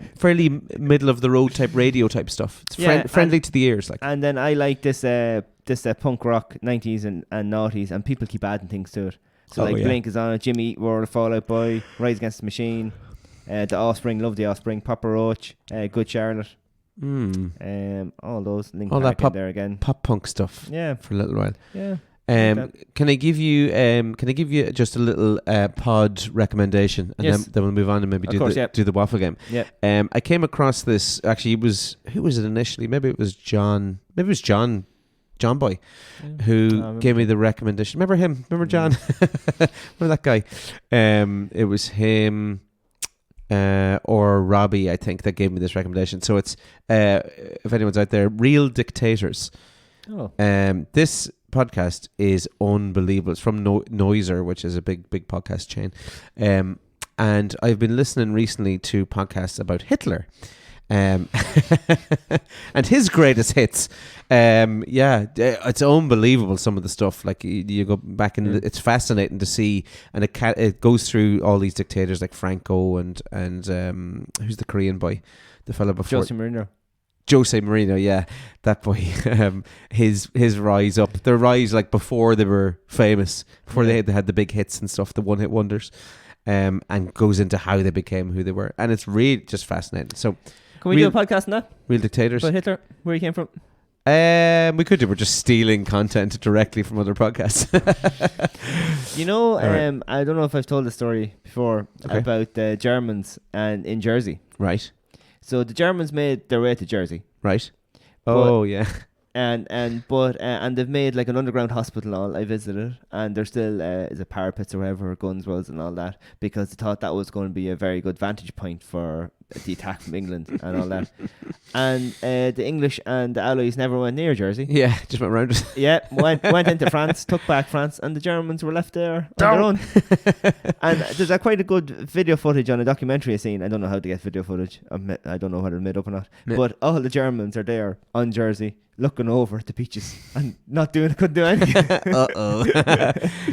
middle of the road type radio type stuff. It's friendly to the ears, like. And then I like this punk rock 90s and noughties, and people keep adding things to it. So Blink is on it, Jimmy Eat World, Fall Out Boy, Rise Against the Machine, The Offspring, love The Offspring, Papa Roach, Good Charlotte. All those Linkin all Park that pop, in there again. Pop punk stuff. Yeah, for a little while. Yeah. Can I give you just a little pod recommendation, and then we'll move on and maybe do the waffle game. Yeah. I came across this. Actually, who was it initially? Maybe it was John. Maybe it was John Boy, who gave me the recommendation. Remember him? Remember John? Remember that guy? It was him. Or Robbie, I think, that gave me this recommendation. So it's, if anyone's out there, Real Dictators. Oh. This podcast is unbelievable. It's from Noiser, which is a big podcast chain. And I've been listening recently to podcasts about Hitler. And his greatest hits. It's unbelievable, some of the stuff. Like you go back and it's fascinating to see, and it goes through all these dictators like Franco and who's the Korean boy, the fella before Jose Mourinho, yeah, that boy. His rise up, their rise like before they were famous, before they had the big hits and stuff, the one hit wonders, and goes into how they became who they were, and it's really just fascinating. So. Can we do a podcast on that? Real dictators. About Hitler, where he came from? We could do. We're just stealing content directly from other podcasts. Right. I don't know if I've told the story before about the Germans and in Jersey. Right. So the Germans made their way to Jersey. Right. Oh yeah. And they've made like an underground hospital and all. I visited, and there's still is it parapets or whatever, guns, wells and all that, because they thought that was going to be a very good vantage point for the attack from England and all that. And the English and the Allies never went near Jersey. Yeah, just went around. Yeah, went into France, took back France, and the Germans were left there on their own. And there's quite a good video footage on a documentary I've seen. I don't know how to get video footage. I don't know whether it's made up or not. Yeah. But all the Germans are there on Jersey, looking over at the beaches and couldn't do anything.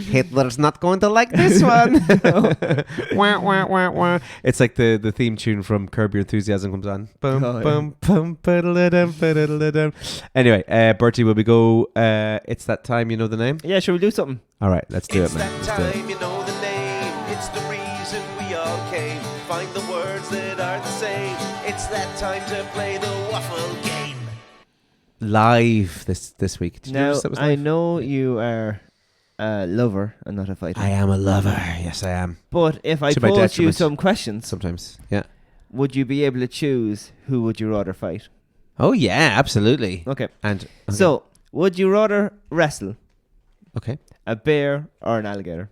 Hitler's not going to like this one. Wah, wah, wah, wah. It's like the theme tune from Curb Your Enthusiasm comes on. Bum, bum, bum, ba-da-da-dum, ba-da-da-dum. Anyway, Bertie, will we go? It's that time, you know the name? Yeah, shall we do something? All right, let's do it, man. It's that time, you know the name. It's the reason we all came. Find the words that are the same. It's that time to play the waffle game. Live this week. Did you notice that was live? I know you are a lover and not a fighter. I am a lover. Yes, I am. But if I posed you some questions, sometimes, yeah, would you be able to choose who would you rather fight? Oh yeah, absolutely. Okay. Okay. So, would you rather wrestle? Okay. A bear or an alligator?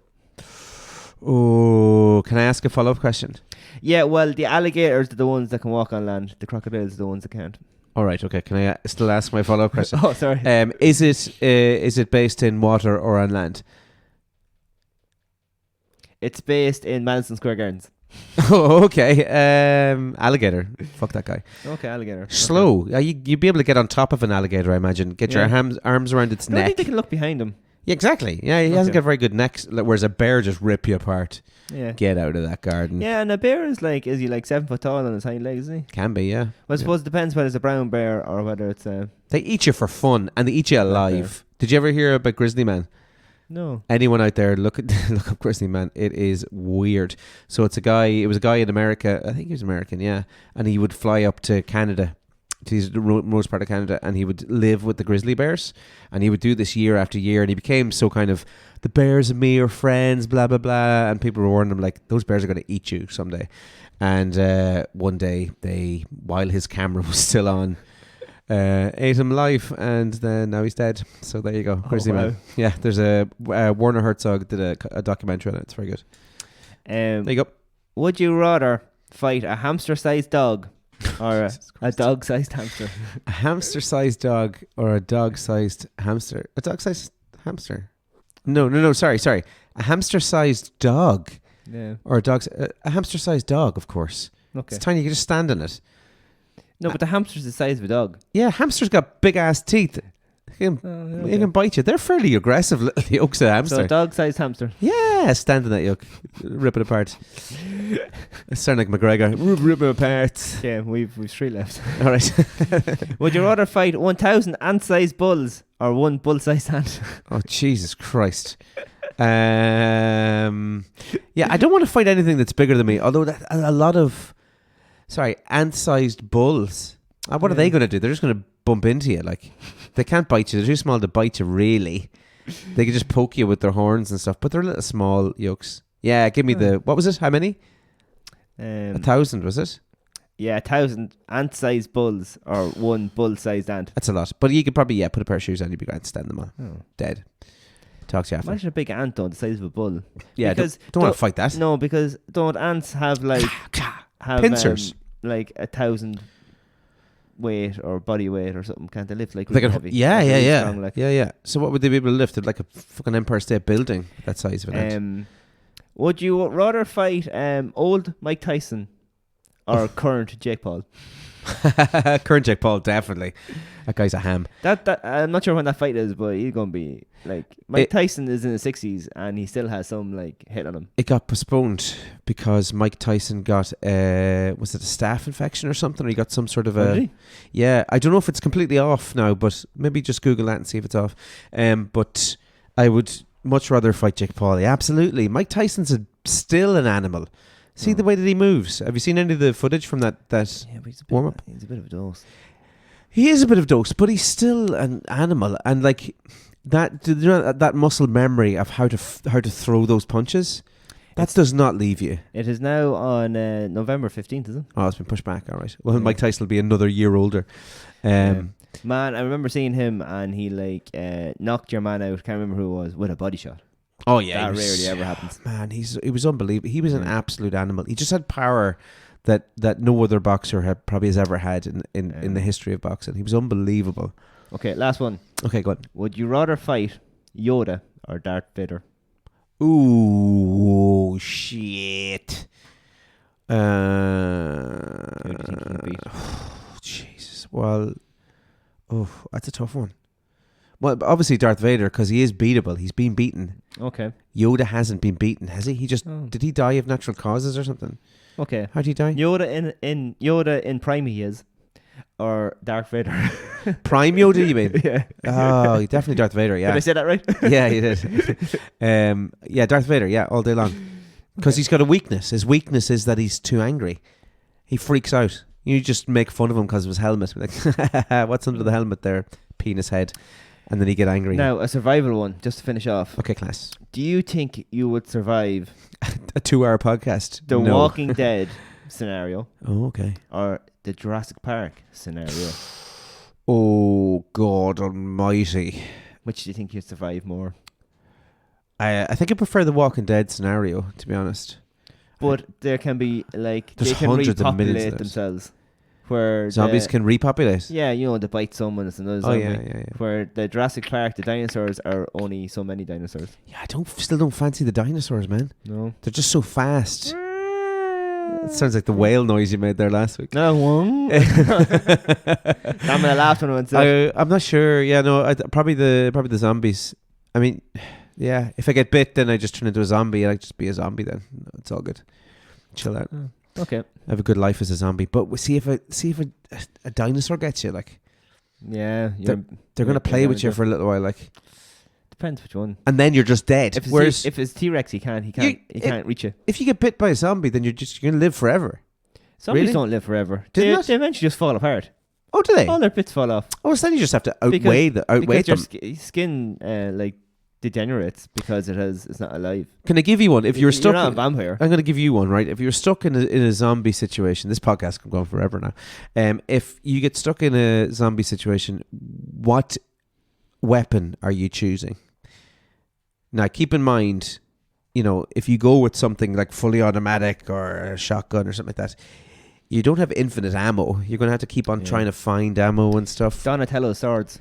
Oh, can I ask a follow-up question? Yeah, well, the alligators are the ones that can walk on land. The crocodiles are the ones that can't. All right, okay. Can I still ask my follow-up question? Oh, sorry. Is it based in water or on land? It's based in Madison Square Gardens. Oh, okay. Alligator. Fuck that guy. Okay, alligator. Slow. Okay. You'd be able to get on top of an alligator, I imagine. Get your arms around its neck. I think they can look behind him. Yeah, exactly. Yeah, he hasn't got very good necks. Whereas a bear just rip you apart. Yeah. Get out of that garden. Yeah, and a bear is he like 7 foot tall on his hind legs, isn't he? Can be, yeah. Well, I suppose it depends whether it's a brown bear or whether it's a... They eat you for fun, and they eat you alive. Did you ever hear about Grizzly Man? No. Anyone out there, look up Grizzly Man. It is weird. So it was a guy in America. I think he was American, yeah. And he would fly up to Canada, to the most part of Canada, and he would live with the grizzly bears. And he would do this year after year, and he became so kind of, the bears and me are friends, blah, blah, blah. And people were warning him, like, those bears are going to eat you someday. And one day, while his camera was still on, ate him alive, and then now he's dead. So there you go, Grizzly Man. Yeah, there's a Werner Herzog did a documentary on it. It's very good. There you go. Would you rather fight a hamster-sized dog or a dog-sized hamster? A hamster-sized dog or a dog-sized hamster? A dog-sized hamster? No. Sorry. A hamster-sized dog. Yeah. Or a hamster-sized dog, of course. Okay. It's tiny. You can just stand on it. No, but the hamster's the size of a dog. Yeah, hamsters got big ass teeth. He can bite you. They're fairly aggressive little yolks of hamster. So a dog-sized hamster. Yeah, stand on that yolk, rip it apart. It sound like McGregor. Rip it apart. Yeah, we've 3 left. All right. Would you rather fight 1,000 ant-sized bulls or 1 bull-sized ant? Oh Jesus Christ. Yeah, I don't want to fight anything that's bigger than me. Although a lot of ant-sized bulls. What are they going to do? They're just going to bump into you. Like, they can't bite you. They're too small to bite you, really. They can just poke you with their horns and stuff. But they're little small yolks. Yeah, give me what was it? How many? 1,000, was it? Yeah, 1,000 ant-sized bulls or 1 bull-sized ant. That's a lot. But you could probably, put a pair of shoes on. You'd be grand to stand them on. Oh. Dead. Talk to you after. Imagine a big ant, though, the size of a bull. Yeah, don't want to fight that. No, because don't ants have, like... pincers? Like 1,000 weight or body weight or something? Can't they lift like Like really a, heavy? yeah, Like yeah, really yeah, strong, like. yeah. So what would they be able to lift? Like a fucking Empire State Building, that size of an ant. Would you rather fight old Mike Tyson or current Jake Paul? Current Jake Paul, definitely. That guy's a ham. That I'm not sure when that fight is, but he's gonna be like Mike Tyson is in his 60s and he still has some like hit on him. It got postponed because Mike Tyson got was it a staph infection or something? Or he got some sort of Did he? Yeah, I don't know if it's completely off now, but maybe just Google that and see if it's off. But I would much rather fight Jake Paul. Yeah, absolutely. Mike Tyson's still an animal. See the way that he moves. Have you seen any of the footage from that Yeah, but he's warm up? He's a bit of a dose. He is a bit of dose, but he's still an animal, and like that, you know, that muscle memory of how to throw those punches, that does not leave you. It is now on November 15th, is it? Oh, it's been pushed back. All right. Well, Yeah. Mike Tyson will be another year older. Man, I remember seeing him and he like knocked your man out. Can't remember who it was with a body shot. Oh yeah, That he was- rarely ever happens. Man, he was unbelievable. He was an Yeah. absolute animal. He just had power that no other boxer has ever had in the history of boxing. He was unbelievable. Okay, last one. Okay, go on. Would you rather fight Yoda or Darth Vader? Ooh, shit. Who do you think you can beat? Jesus. Well, that's a tough one. Well, obviously Darth Vader, because he is beatable. He's been beaten. Okay. Yoda hasn't been beaten, has he? He just did he die of natural causes or something? Okay. How did he die? Yoda in Prime he is, or Darth Vader. Prime Yoda, you mean? Yeah. Oh, definitely Darth Vader. Yeah. Did I say that right? Yeah, he did. Yeah, Darth Vader. Yeah, all day long, because he's got a weakness. His weakness is that he's too angry. He freaks out. You just make fun of him because of his helmet. Be like, what's under the helmet there? Penis head. And then he get angry. Now, a survival one, just to finish off. Okay, class. Do you think you would survive A 2-hour podcast. the No. Walking Dead scenario Oh, okay. or the Jurassic Park scenario? Oh, God almighty. Which do you think you'd survive more? I think I prefer the Walking Dead scenario, to be honest. But there can be, like, There's they can hundreds of millions repopulate of those. themselves. Where Zombies can repopulate. Yeah, you know, they bite someone, it's another Oh, zombie. yeah. Where the Jurassic Park, the dinosaurs are only so many dinosaurs. Yeah, I still don't fancy the dinosaurs, man. No. They're just so fast. It sounds like the whale noise you made there last week. No one. I'm gonna laugh when I went to I'm not sure. Yeah, no, probably the zombies. I mean, yeah, if I get bit, then I just turn into a zombie. I just be a zombie then. It's all good. Chill out. Okay. Have a good life as a zombie. But we see if a dinosaur gets you, like Yeah. they're gonna play with you for a little while, like, Depends which one. and then you're just dead. If it's T-Rex, he can't reach you. If you get bit by a zombie, then you're gonna live forever. Zombies Really? don't live forever. Do They they not? eventually just fall apart. Oh, do they? All their bits fall off. Oh, so then you just have to outweigh because them. your skin like degenerates because it's not alive. Can I give you one? If you're stuck, not a vampire. I'm going to give you one, right? If you're stuck in a zombie situation, this podcast can go on forever now. If you get stuck in a zombie situation, what weapon are you choosing? Now, keep in mind, you know, if you go with something like fully automatic or a shotgun or something like that, you don't have infinite ammo. You're going to have to keep on trying to find ammo and stuff. Donatello's swords.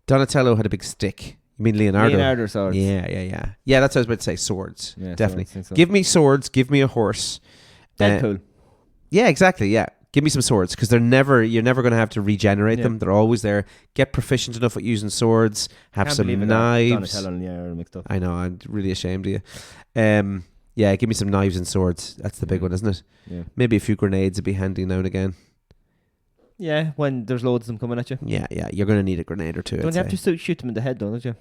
Donatello had a big stick. You mean Leonardo? Leonardo swords. Yeah. Yeah, that's what I was about to say. Swords. Yeah, Definitely. swords, Give me swords. Give me a horse. Deadpool. Yeah, exactly. Yeah. Give me some swords because you're never going to have to regenerate them. They're always there. Get proficient enough at using swords. Have Can't some believe it, knives. Donatello and Leonardo are mixed up. I know. I'm really ashamed of you. Yeah, give me some knives and swords. That's the big one, isn't it? Yeah. Maybe a few grenades would be handy now and again. Yeah, when there's loads of them coming at you. Yeah. You're going to need a grenade or two. Don't you have to shoot them in the head, though, don't you?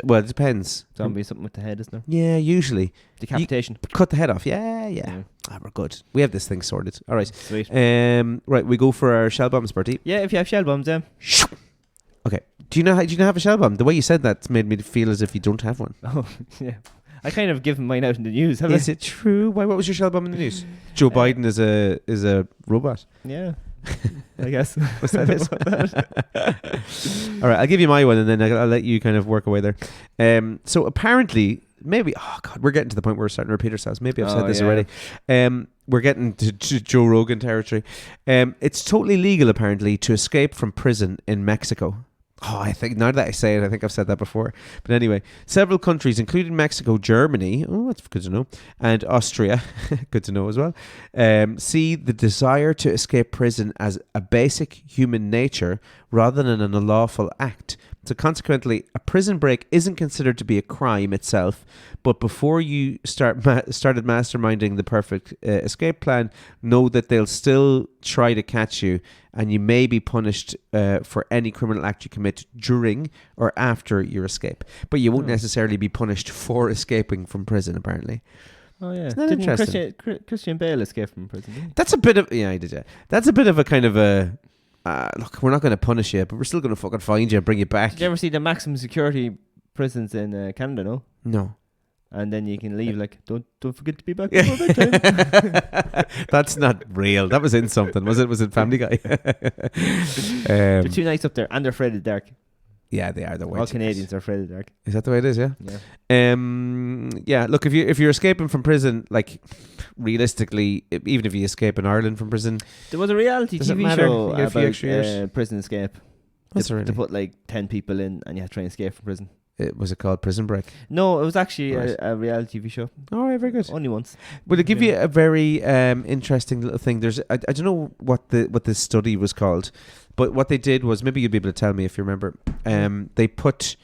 Well, it depends. Zombie, something with the head, isn't there? Yeah, usually. Decapitation. Cut the head off. Yeah. We're good. We have this thing sorted. All right. Sweet. Right, we go for our shell bombs, Bertie. Yeah, if you have shell bombs, yeah. Okay. Do you know have a shell bomb? The way you said that made me feel as if you don't have one. Oh, yeah. I kind of given mine out in the news, haven't Is it true? Why? What was your shell bomb in the news? Joe Biden is a robot. Yeah. I guess. Was that it? All right, I'll give you my one, and then I'll let you kind of work away there. So apparently, maybe, oh God, we're getting to the point where we're starting to repeat ourselves. Maybe I've said this yeah. already. We're getting to Joe Rogan territory. It's totally legal, apparently, to escape from prison in Mexico. Oh, I think, now that I say it, I think I've said that before. But anyway, several countries, including Mexico, Germany, oh, that's good to know, and Austria, good to know as well, see the desire to escape prison as a basic human nature rather than an unlawful act. So consequently, a prison break isn't considered to be a crime itself, but before you started masterminding the perfect escape plan, know that they'll still try to catch you, and you may be punished for any criminal act you commit during or after your escape. But you won't necessarily be punished for escaping from prison, apparently. Oh yeah, Isn't that interesting? Christian Bale escape from prison? Didn't he? That's a bit of, yeah, I did, yeah. That's a bit of a kind of a, look, we're not going to punish you, but we're still going to fucking find you and bring you back. Did you ever see the maximum security prisons in Canada? No. No. And then you can leave like, don't forget to be back before bedtime. That's not real. That was in something, was it? Was it Family Guy? They're too nice up there, and they're afraid of the dark. Yeah, they are. All Canadians are afraid of the dark. Is that the way it is? Yeah. Yeah. Yeah. Look, if you're escaping from prison, like realistically, even if you escape in Ireland from prison, There was a reality Does it TV matter? show You get a few extra years? about prison escape. what's They already? put like 10 people in, and you had to try and escape from prison. Was it called Prison Break? No, it was actually Right. a reality TV show. All right, very good. Only once. Will it give Yeah. you a very interesting little thing? There's I don't know what this study was called, but what they did was, maybe you'll be able to tell me if you remember. They put,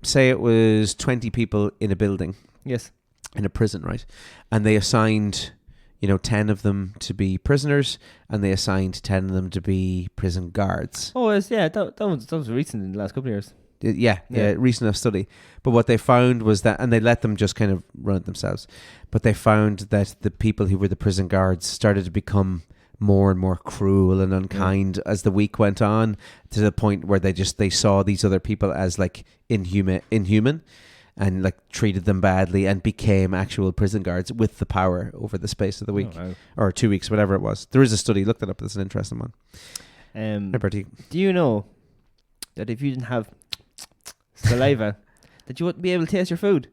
say it was 20 people in a building, Yes. in a prison, right? And they assigned, 10 of them to be prisoners, and they assigned 10 of them to be prison guards. Oh, that was recent in the last couple of years. Yeah, recent enough study. But what they found was that, and they let them just kind of run it themselves, but they found that the people who were the prison guards started to become more and more cruel and unkind as the week went on, to the point where they saw these other people as like inhuman and like treated them badly, and became actual prison guards with the power over the space of the week. Oh, wow. Or 2 weeks, whatever it was. There is a study, look that up, it's an interesting one. Hey, Bertie. Do you know that if you didn't have saliva, that you wouldn't be able to taste your food?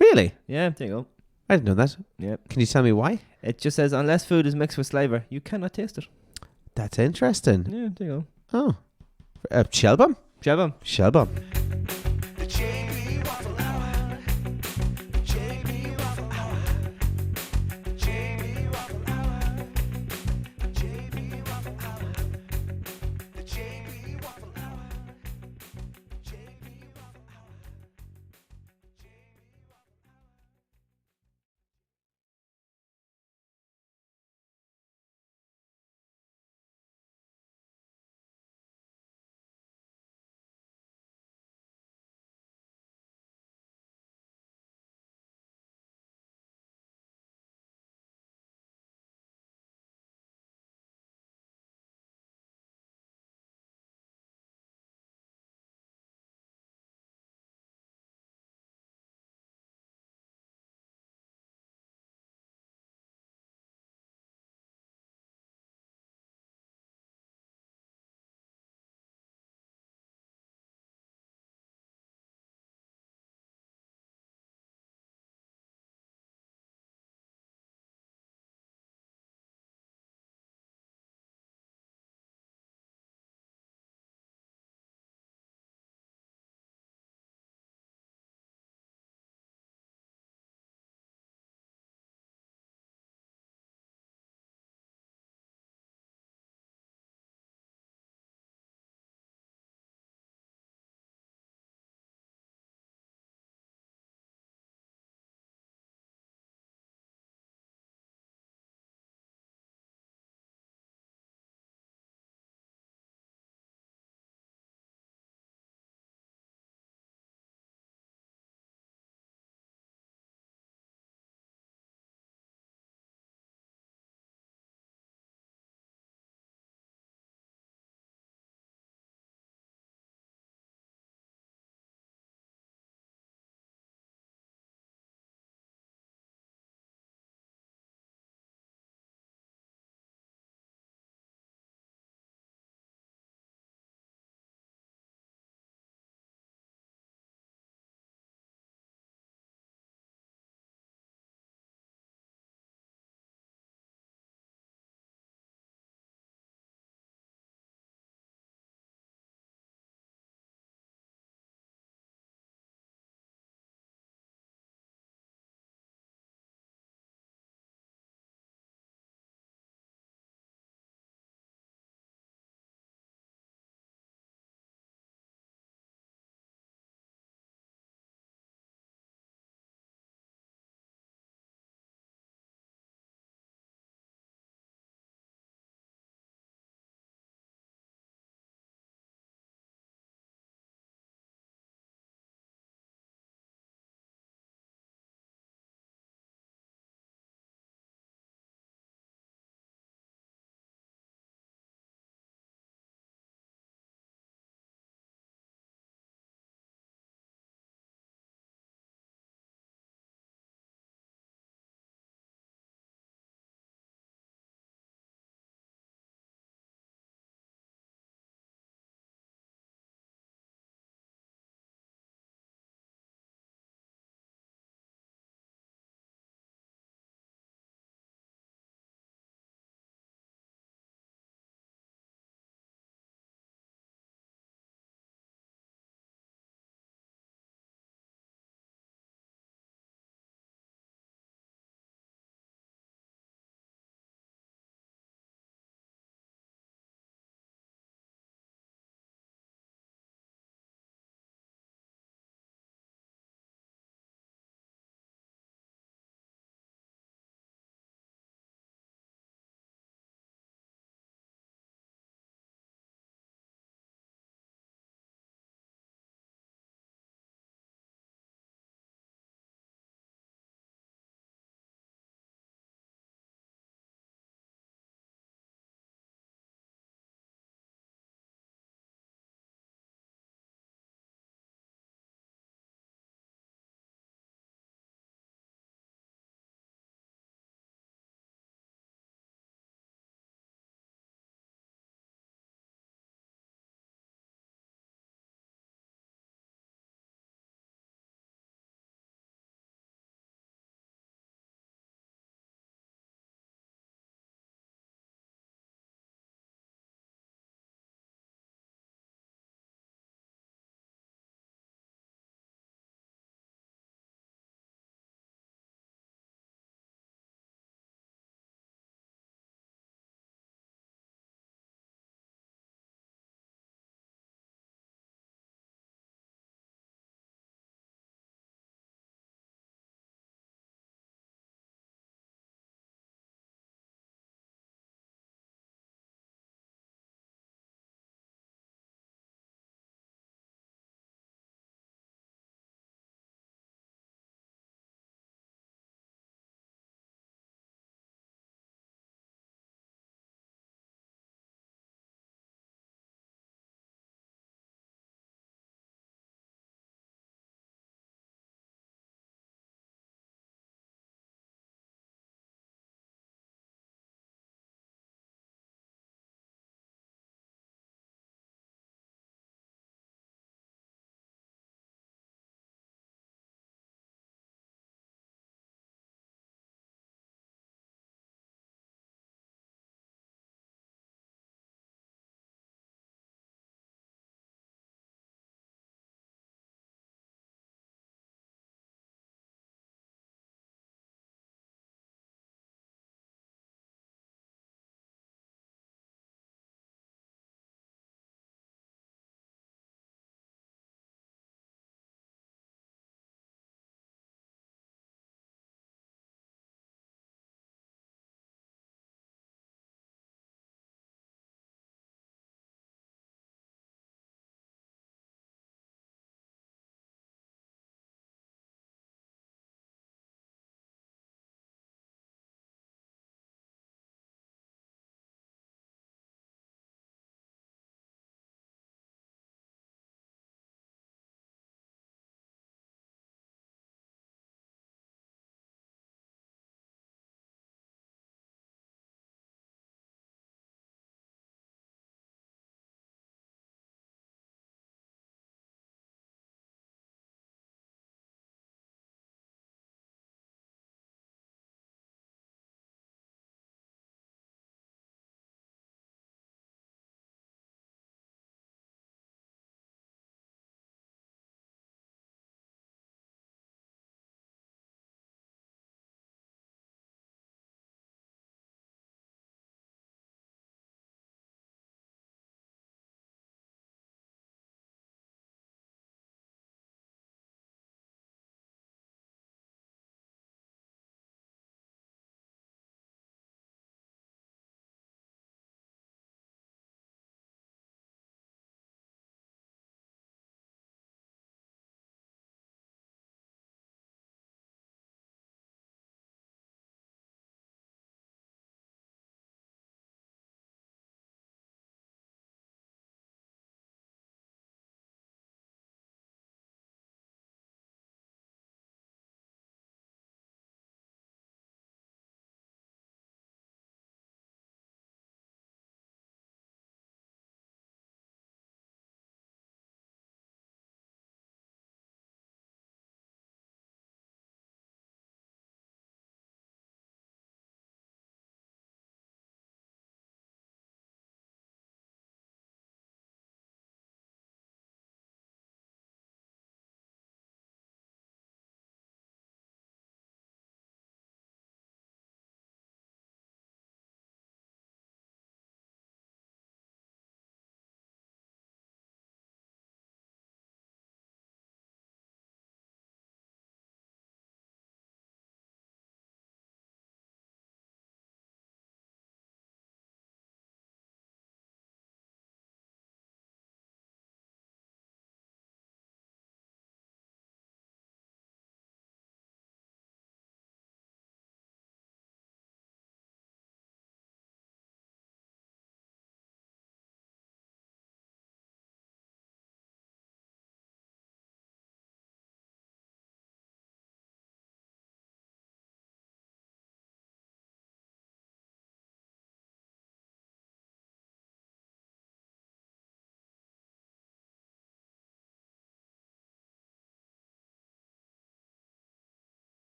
Really? Yeah, there you go. I didn't know that. Yeah. Can you tell me why? It just says, unless food is mixed with saliva, you cannot taste it. That's interesting. Yeah, there you go. Oh. Shellbum? Shabam. Shellbum.